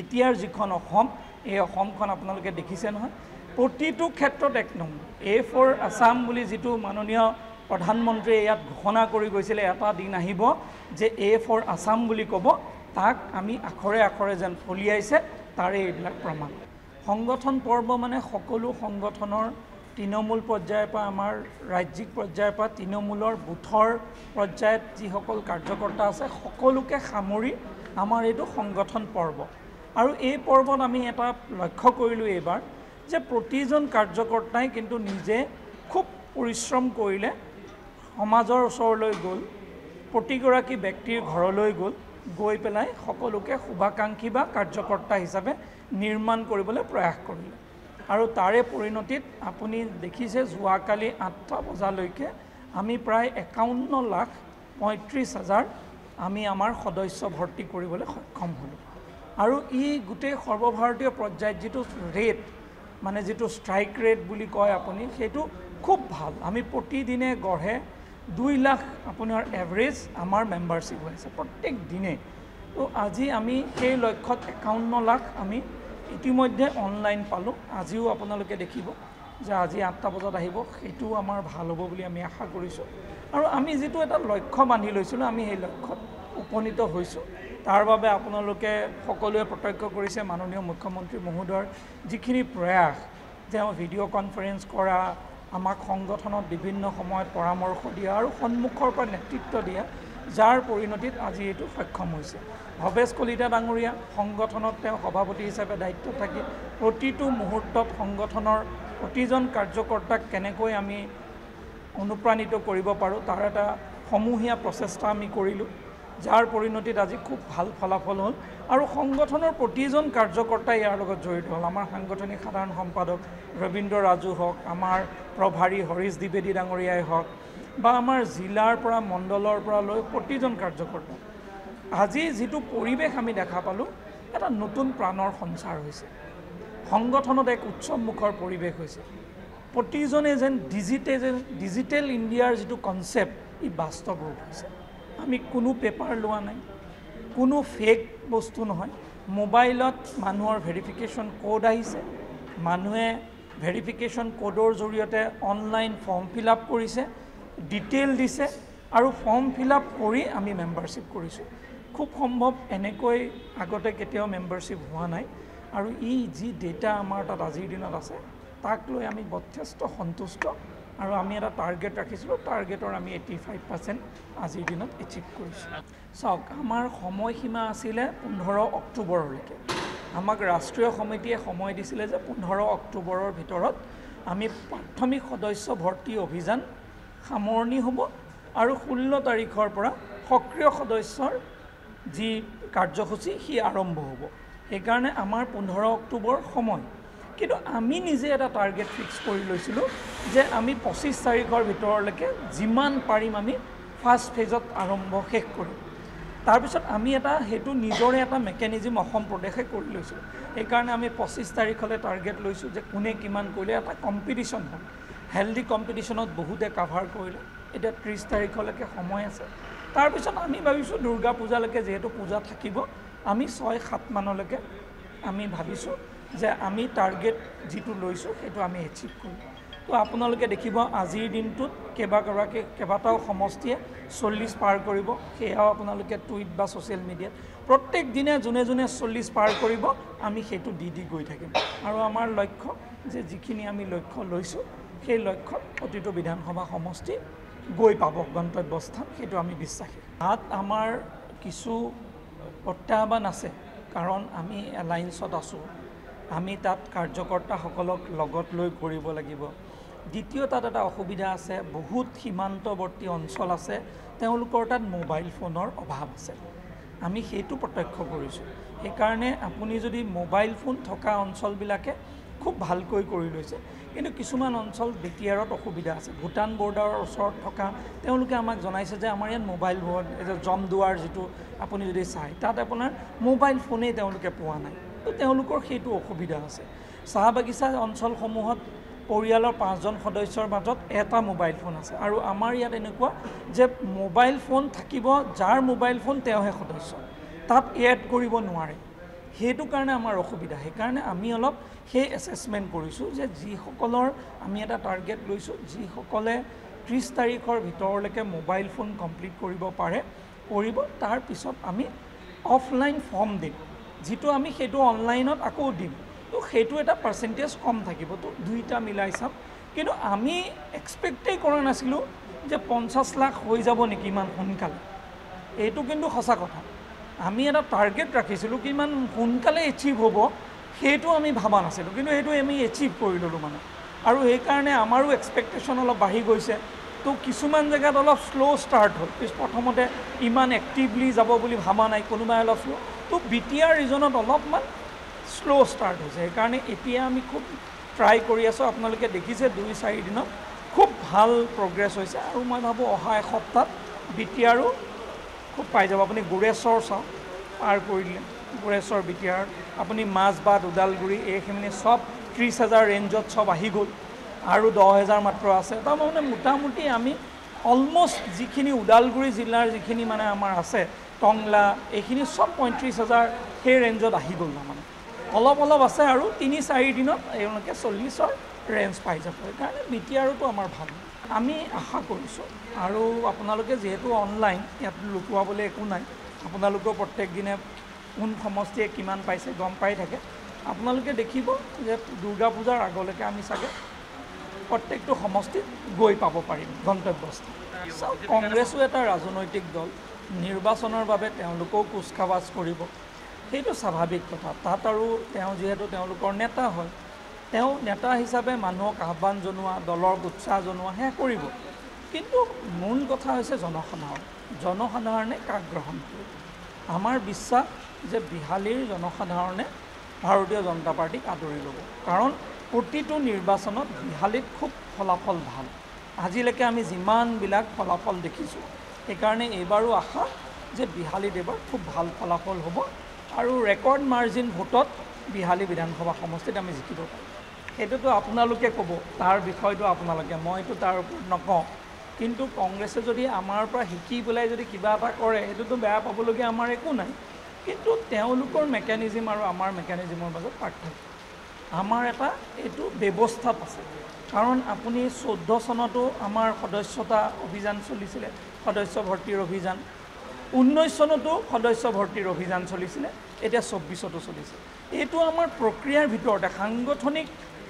এতিয়াৰ যিখন অসম এই অসমখন আপোনালোকে দেখিছে নহয় প্ৰতিটো ক্ষেত্ৰত এক নম্বৰ A4 আসাম বুলি যিটো মাননীয় প্ৰধানমন্ত্ৰীয়ে ইয়াত ঘোষণা কৰি গৈছিলে এটা দিন আহিব যে A4 আসাম বুলি ক'ব তাক আমি আখৰে আখৰে যেন ফলিয়াইছে তাৰে এইবিলাক প্ৰমাণ সংগঠন পৰ্ব মানে সকলো সংগঠনৰ তৃণমূল পৰ্যায়ৰ পৰা আমাৰ ৰাজ্যিক পৰ্যায়ৰ পৰা তৃণমূলৰ বুথৰ পৰ্যায়ত যিসকল কাৰ্যকৰ্তা আছে সকলোকে সামৰি আমাৰ এইটো সংগঠন পৰ্ব আৰু এই পৰ্বত আমি এটা লক্ষ্য কৰিলোঁ এইবাৰ যে প্ৰতিজন কাৰ্যকৰ্তাই কিন্তু নিজে খুব পৰিশ্ৰম কৰিলে সমাজৰ ওচৰলৈ গ'ল প্ৰতিগৰাকী ব্যক্তিৰ ঘৰলৈ গৈ পেলাই সকলোকে শুভাকাংক্ষী বা কাৰ্যকৰ্তা হিচাপে নিৰ্মাণ কৰিবলৈ প্ৰয়াস কৰিলে আৰু তাৰে পৰিণতিত আপুনি দেখিছে যোৱাকালি ৮টা বজালৈকে আমি প্ৰায় ৫১,৩৫,০০০ আমি আমাৰ সদস্য ভৰ্তি কৰিবলৈ সক্ষম হ'লোঁ আৰু ই গোটেই সৰ্বভাৰতীয় পৰ্যায়ত যিটো ৰেট মানে যিটো ষ্ট্ৰাইক ৰেট বুলি কয় আপুনি সেইটো খুব ভাল আমি প্ৰতিদিনে গঢ়ে 2 লাখ আপোনাৰ এভাৰেজ আমাৰ মেম্বাৰশ্বিপ হৈ আছে প্ৰত্যেক দিনে তো আজি আমি সেই লক্ষ্যত ৫১ লাখ আমি ইতিমধ্যে অনলাইন পালোঁ আজিও আপোনালোকে দেখিব যে আজি ৮টা বজাত আহিব সেইটো আমাৰ ভাল হ'ব বুলি আমি আশা কৰিছোঁ আৰু আমি যিটো এটা লক্ষ্য বান্ধি লৈছিলোঁ আমি সেই লক্ষ্যত উপনীত হৈছোঁ তাৰ বাবে আপোনালোকে সকলোৱে প্ৰত্যক্ষ কৰিছে মাননীয় মুখ্যমন্ত্ৰী মহোদয়ৰ যিখিনি প্ৰয়াস তেওঁ ভিডিঅ' কনফাৰেন্স কৰা আমাক সংগঠনত বিভিন্ন সময়ত পৰামৰ্শ দিয়া আৰু সন্মুখৰ পৰা নেতৃত্ব দিয়া যাৰ পৰিণতিত আজি এইটো সক্ষম হৈছে ভৱেশ কলিতা ডাঙৰীয়া সংগঠনত তেওঁ সভাপতি হিচাপে দায়িত্ব থাকি প্ৰতিটো মুহূৰ্তত সংগঠনৰ প্ৰতিজন কাৰ্যকৰ্তাক কেনেকৈ আমি অনুপ্ৰাণিত কৰিব পাৰোঁ তাৰ এটা সমূহীয়া প্ৰচেষ্টা আমি কৰিলোঁ যাৰ পৰিণতিত আজি খুব ভাল ফলাফল হ'ল আৰু সংগঠনৰ প্ৰতিজন কাৰ্যকৰ্তা ইয়াৰ লগত জড়িত হ'ল আমাৰ সাংগঠনিক সাধাৰণ সম্পাদক ৰবীন্দ্ৰ ৰাজু হওক আমাৰ প্ৰভাৰী হৰিশ দ্বিবেদী ডাঙৰীয়াই হওক বা আমাৰ জিলাৰ পৰা মণ্ডলৰ পৰা লৈ প্ৰতিজন কাৰ্যকৰ্তা আজি যিটো পৰিৱেশ আমি দেখা পালোঁ এটা নতুন প্ৰাণৰ সঞ্চাৰ হৈছে সংগঠনত এক উৎসৱমুখৰ পৰিৱেশ হৈছে প্ৰতিজনে যেন ডিজিটেল ইণ্ডিয়াৰ যিটো কনচেপ্ট ই বাস্তৱ ৰূপ হৈছে আমি কোনো পেপাৰ লোৱা নাই কোনো ফেক বস্তু নহয় মোবাইলত মানুহৰ ভেৰিফিকেশ্যন কোড আহিছে মানুহে ভেৰিফিকেশ্যন কোডৰ জৰিয়তে অনলাইন ফৰ্ম ফিল আপ কৰিছে ডিটেইল দিছে আৰু ফৰ্ম ফিল আপ কৰি আমি মেম্বাৰশ্বিপ কৰিছোঁ খুব সম্ভৱ এনেকৈ আগতে কেতিয়াও মেম্বাৰশ্বিপ হোৱা নাই আৰু ই যি ডেটা আমাৰ তাত আজিৰ দিনত আছে তাক লৈ আমি যথেষ্ট সন্তুষ্ট আৰু আমি এটা টাৰ্গেট ৰাখিছিলোঁ টাৰ্গেটৰ আমি 85% আজিৰ দিনত এচিভ কৰিছোঁ চাওক আমাৰ সময়সীমা আছিলে 15 অক্টোবৰলৈকে আমাক ৰাষ্ট্ৰীয় সমিতিয়ে সময় দিছিলে যে 15 অক্টোবৰৰ ভিতৰত আমি প্ৰাথমিক সদস্য ভৰ্তি অভিযান সামৰণি হ'ব আৰু 16 তাৰিখৰ পৰা সক্ৰিয় সদস্যৰ যি কাৰ্যসূচী সি আৰম্ভ হ'ব সেইকাৰণে আমাৰ 15 অক্টোবৰ সময় কিন্তু আমি নিজে এটা টাৰ্গেট ফিক্স কৰি লৈছিলোঁ যে আমি 25 তাৰিখৰ ভিতৰলৈকে যিমান পাৰিম আমি ফাৰ্ষ্ট ফেজত শেষ কৰিম তাৰপিছত আমি সেইটো নিজৰে এটা মেকানিজম অসম প্ৰদেশে কৰি লৈছিলোঁ সেইকাৰণে আমি 25 তাৰিখলৈ টাৰ্গেট লৈছোঁ যে কোনে কিমান কৰিলে এটা কম্পিটিশ্যন হ'ল হেল্ডি কম্পিটিশ্যনত বহুতে কাভাৰ কৰিলে এতিয়া 30 তাৰিখলৈকে সময় আছে তাৰপিছত আমি ভাবিছোঁ দুৰ্গা পূজালৈকে যিহেতু পূজা থাকিব আমি 6-7 মানলৈকে আমি ভাবিছোঁ যে আমি টাৰ্গেট যিটো লৈছোঁ সেইটো আমি এচিভ কৰিম তো আপোনালোকে দেখিব আজিৰ দিনটোত কেইবাটাও সমষ্টিয়ে 40 পাৰ কৰিব সেয়াও আপোনালোকে টুইট বা ছ'চিয়েল মিডিয়াত প্ৰত্যেক দিনে যোনে 40 পাৰ কৰিব আমি সেইটো দি গৈ থাকিম আৰু আমাৰ লক্ষ্য যে যিখিনি আমি লক্ষ্য লৈছোঁ সেই লক্ষ্যত প্ৰতিটো বিধানসভা সমষ্টি গৈ পাব গন্তব্যস্থান সেইটো আমি বিশ্বাসী তাত আমাৰ কিছু প্ৰত্যাহ্বান আছে কাৰণ আমি এলায়েন্সত আছোঁ আমি তাত কাৰ্যকৰ্তাসকলক লগত লৈ কৰিব লাগিব দ্বিতীয় তাত এটা অসুবিধা আছে বহুত সীমান্তৱৰ্তী অঞ্চল আছে তেওঁলোকৰ তাত মোবাইল ফোনৰ অভাৱ আছে আমি সেইটো প্ৰত্যক্ষ কৰিছোঁ সেইকাৰণে আপুনি যদি মোবাইল ফোন থকা অঞ্চলবিলাকে খুব ভালকৈ কৰি লৈছে কিন্তু কিছুমান অঞ্চল বিটিআৰত অসুবিধা আছে ভূটান বৰ্ডাৰৰ ওচৰত থকা তেওঁলোকে আমাক জনাইছে যে আমাৰ ইয়াত মোবাইল ফোন জমদুৱাৰ যিটো আপুনি যদি চায় তাত আপোনাৰ মোবাইল ফোনেই তেওঁলোকে পোৱা নাই তো তেওঁলোকৰ সেইটো অসুবিধা আছে চাহ বাগিচা অঞ্চলসমূহত পৰিয়ালৰ 5জন সদস্যৰ মাজত এটা মোবাইল ফোন আছে আৰু আমাৰ ইয়াত এনেকুৱা যে মোবাইল ফোন থাকিব যাৰ মোবাইল ফোন তেওঁহে সদস্য তাত এড কৰিব নোৱাৰে সেইটো কাৰণে আমাৰ অসুবিধা। সেইকাৰণে আমি অলপ সেই এছেছমেণ্ট কৰিছোঁ যে যিসকলৰ আমি এটা টাৰ্গেট লৈছোঁ, যিসকলে 30 তাৰিখৰ ভিতৰলৈকে মোবাইল ফোন কমপ্লিট কৰিব পাৰে কৰিব, তাৰপিছত আমি অফলাইন ফৰ্ম দিম, যিটো আমি সেইটো অনলাইনত আকৌ দিম। তো সেইটো এটা পাৰ্চেণ্টেজ কম থাকিব, তো দুইটা মিলাই চাম। কিন্তু আমি এক্সপেক্টেই কৰা নাছিলোঁ যে 50 লাখ হৈ যাব নেকি ইমান সোনকালে। এইটো কিন্তু সঁচা কথা। আমি এটা টাৰ্গেট ৰাখিছিলোঁ কি ইমান সোনকালে এচিভ হ'ব, সেইটো আমি ভাবা নাছিলোঁ, কিন্তু সেইটো আমি এচিভ কৰি ল'লোঁ মানে। আৰু সেইকাৰণে আমাৰো এক্সপেক্টেশ্যন অলপ বাঢ়ি গৈছে। তো কিছুমান জেগাত অলপ শ্ল' ষ্টাৰ্ট হ'ল, প্ৰথমতে ইমান এক্টিভলি যাব বুলি ভাবা নাই, কোনোবাই অলপ শ্ল'। তো BTR ৰিজনত অলপমান শ্ল' ষ্টাৰ্ট হৈছে। সেইকাৰণে এতিয়া আমি খুব ট্ৰাই কৰি আছোঁ। আপোনালোকে দেখিছে 2-4 দিনত খুব ভাল প্ৰগ্ৰেছ হৈছে, আৰু মই ভাবোঁ অহা এসপ্তাহত BTRও খুব পাই যাব। আপুনি গোৰেশ্বৰ চাওক, পাৰ কৰি দিলে গোৰেশ্বৰ BTR, আপুনি মাজবাট ওদালগুৰি এইখিনি চব 30,000 ৰেঞ্জত চব আহি গ'ল, আৰু 10,000 মাত্ৰ আছে। তাৰমানে মোটামুটি আমি অলমষ্ট যিখিনি ওদালগুৰি জিলাৰ যিখিনি মানে আমাৰ আছে টংলা এইখিনি চব 35,000 সেই ৰেঞ্জত আহি গ'ল। তাৰমানে অলপ অলপ আছে, আৰু 3-4 দিনত এওঁলোকে 40ৰ ৰেঞ্জ পাই যাব। সেইকাৰণে BTRটো আমাৰ ভাল, আমি আশা কৰিছোঁ। আৰু আপোনালোকে যিহেতু অনলাইন, ইয়াত লুকুৱাবলৈ একো নাই, আপোনালোকেও প্ৰত্যেক দিনে কোন সমষ্টিয়ে কিমান পাইছে গম পাই থাকে। আপোনালোকে দেখিব যে দুৰ্গা পূজাৰ আগলৈকে আমি চাগে প্ৰত্যেকটো সমষ্টিত গৈ পাব পাৰিম গন্তব্যস্থান। চাওক, কংগ্ৰেছো এটা ৰাজনৈতিক দল, নিৰ্বাচনৰ বাবে তেওঁলোকেও কুচকাৱাজ কৰিব, সেইটো স্বাভাৱিক কথা। তাত আৰু তেওঁ যিহেতু তেওঁলোকৰ নেতা হয়, তেওঁ নেতা হিচাপে মানুহক আহ্বান জনোৱা, দলৰ উৎসাহ জনোৱা সেয়া কৰিব। কিন্তু মূল কথা হৈছে জনসাধাৰণে কাক গ্ৰহণ কৰিব। আমাৰ বিশ্বাস যে বিহালীৰ জনসাধাৰণে ভাৰতীয় জনতা পাৰ্টিক আদৰি ল'ব, কাৰণ প্ৰতিটো নিৰ্বাচনত বিহালীত খুব ফলাফল ভাল। আজিলৈকে আমি যিমানবিলাক ফলাফল দেখিছোঁ, সেইকাৰণে এইবাৰো আশা যে বিহালীত এইবাৰ খুব ভাল ফলাফল হ'ব, আৰু ৰেকৰ্ড মাৰ্জিন ভোটত বিহালী বিধানসভা সমষ্টিত আমি জিকিব পাৰিম। সেইটোতো আপোনালোকে ক'ব, তাৰ বিষয়টো আপোনালোকে, মইতো তাৰ ওপৰত নকওঁ। কিন্তু কংগ্ৰেছে যদি আমাৰ পৰা শিকি পেলাই যদি কিবা এটা কৰে, সেইটোতো বেয়া পাবলগীয়া আমাৰ একো নাই। কিন্তু তেওঁলোকৰ মেকানিজিম আৰু আমাৰ মেকানিজিমৰ মাজত পাৰ্থক্য। আমাৰ এটা এইটো ব্যৱস্থাত আছে, কাৰণ আপুনি 14 চনতো আমাৰ সদস্যতা অভিযান চলিছিলে, সদস্য ভৰ্তিৰ অভিযান। 19 চনতো সদস্য ভৰ্তিৰ অভিযান চলিছিলে, এতিয়া 24তো চলিছে। এইটো আমাৰ প্ৰক্ৰিয়াৰ ভিতৰতে সাংগঠনিক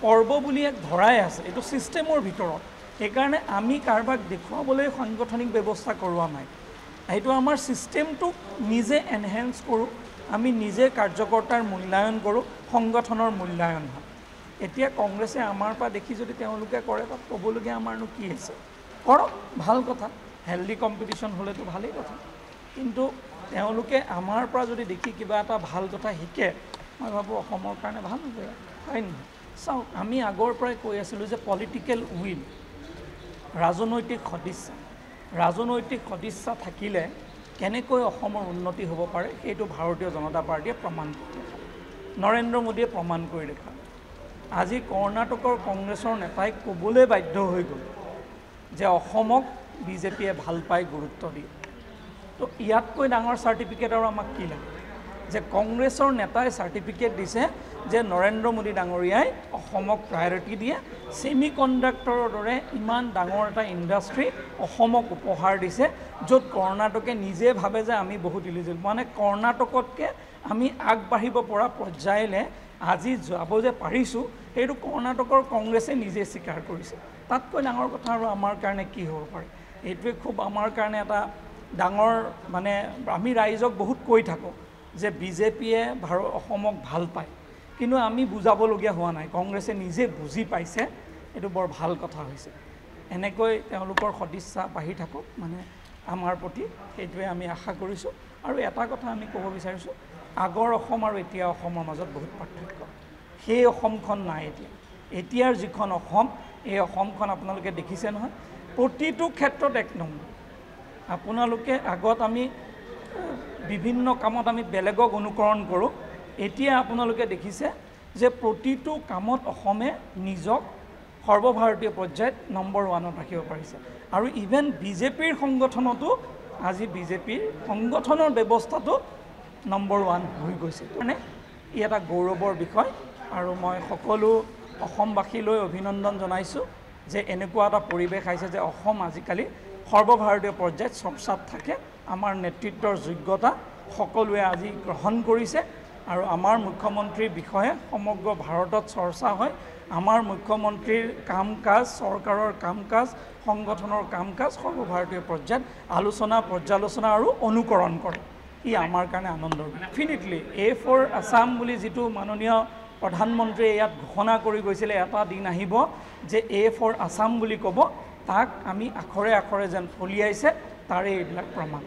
পৰ্ব বুলি এক ধৰাই আছে, এইটো ছিষ্টেমৰ ভিতৰত। সেইকাৰণে আমি কাৰোবাক দেখুৱাবলৈ সাংগঠনিক ব্যৱস্থা কৰোৱা নাই, এইটো আমাৰ ছিষ্টেমটোক নিজে এনহেঞ্চ কৰোঁ, আমি নিজে কাৰ্যকৰ্তাৰ মূল্যায়ন কৰোঁ, সংগঠনৰ মূল্যায়ন হয়। এতিয়া কংগ্ৰেছে আমাৰ পৰা দেখি যদি তেওঁলোকে কৰে, তাত ক'বলগীয়া আমাৰনো কি আছে, কৰক, ভাল কথা, হেল্ডি কম্পিটিশ্যন হ'লেতো ভালেই কথা। কিন্তু তেওঁলোকে আমাৰ পৰা যদি দেখি কিবা এটা ভাল কথা শিকে, মই ভাবোঁ অসমৰ কাৰণে ভাল হ'ব। হয় নহয়? চাওক, আমি আগৰ পৰাই কৈ আছিলোঁ যে পলিটিকেল উইল, ৰাজনৈতিক সদিচ্ছা থাকিলে কেনেকৈ অসমৰ উন্নতি হ'ব পাৰে, সেইটো ভাৰতীয় জনতা পাৰ্টীয়ে প্ৰমাণ কৰি দেখালে, নৰেন্দ্ৰ মোদীয়ে প্ৰমাণ কৰি দেখালে। আজি কৰ্ণাটকৰ কংগ্ৰেছৰ নেতাই ক'বলৈ বাধ্য হৈ গ'ল যে অসমক বিজেপিয়ে ভাল পাই, গুৰুত্ব দিয়ে। তো ইয়াতকৈ ডাঙৰ চাৰ্টিফিকেট আৰু আমাক কি লাগে, যে কংগ্ৰেছৰ নেতাই চাৰ্টিফিকেট দিছে যে নৰেন্দ্ৰ মোদী ডাঙৰীয়াই অসমক প্ৰায়ৰিটি দিয়ে, ছেমি কণ্ডাক্টৰৰ দৰে ইমান ডাঙৰ এটা ইণ্ডাষ্ট্ৰী অসমক উপহাৰ দিছে, য'ত কৰ্ণাটকে নিজে ভাবে যে আমি বহুত ইলিজিবল, মানে কৰ্ণাটকতকৈ আমি আগবাঢ়িব পৰা পৰ্যায়লৈ আজি যাব যে পাৰিছোঁ, সেইটো কৰ্ণাটকৰ কংগ্ৰেছে নিজে স্বীকাৰ কৰিছে। তাতকৈ ডাঙৰ কথা আৰু আমাৰ কাৰণে কি হ'ব পাৰে। এইটোৱে খুব আমাৰ কাৰণে এটা ডাঙৰ, মানে আমি ৰাইজক বহুত কৈ থাকোঁ যে বিজেপিয়ে অসমক ভাল পায়, কিন্তু আমি বুজাবলগীয়া হোৱা নাই, কংগ্ৰেছে নিজে বুজি পাইছে, এইটো বৰ ভাল কথা হৈছে। এনেকৈ তেওঁলোকৰ সদিচ্ছা বাঢ়ি থাকক মানে আমাৰ প্ৰতি, সেইটোৱে আমি আশা কৰিছোঁ। আৰু এটা কথা আমি ক'ব বিচাৰিছোঁ, আগৰ অসম আৰু এতিয়া অসমৰ মাজত বহুত পাৰ্থক্য। সেই অসমখন নাই এতিয়া। এতিয়াৰ যিখন অসম, এই অসমখন আপোনালোকে দেখিছে নহয়, প্ৰতিটো ক্ষেত্ৰত এক নম্বৰ। আপোনালোকে আগত আমি বিভিন্ন কামত আমি বেলেগক অনুকৰণ কৰোঁ, এতিয়া আপোনালোকে দেখিছে যে প্ৰতিটো কামত অসমে নিজক সৰ্বভাৰতীয় পৰ্যায়ত নম্বৰ 1ত ৰাখিব পাৰিছে। আৰু ইভেন বিজেপিৰ সংগঠনতো আজি বিজেপিৰ সংগঠনৰ ব্যৱস্থাটো নম্বৰ 1 হৈ গৈছে। মানে ই এটা গৌৰৱৰ বিষয় আৰু মই সকলো অসমবাসীলৈ অভিনন্দন জনাইছোঁ যে এনেকুৱা এটা পৰিৱেশ আহিছে যে অসম আজিকালি সৰ্বভাৰতীয় পৰ্যায়ত চৰ্চাত থাকে। আমাৰ নেতৃত্বৰ যোগ্যতা সকলোৱে আজি গ্ৰহণ কৰিছে আৰু আমাৰ মুখ্যমন্ত্ৰীৰ বিষয়ে সমগ্ৰ ভাৰতত চৰ্চা হয়। আমাৰ মুখ্যমন্ত্ৰীৰ কাম কাজ, চৰকাৰৰ কাম কাজ, সংগঠনৰ কাম কাজ সৰ্বভাৰতীয় পৰ্যায়ত আলোচনা, পৰ্যালোচনা আৰু অনুকৰণ কৰে। ই আমাৰ কাৰণে আনন্দৰ। ডেফিনেটলি A4 আছাম বুলি যিটো মাননীয় প্ৰধানমন্ত্ৰীয়ে ইয়াত ঘোষণা কৰি গৈছিলে, এটা দিন আহিব যে A4 আছাম বুলি ক'ব, তাক আমি আখৰে আখৰে যেন ফলিয়াইছে, তাৰে এইবিলাক প্ৰমাণ।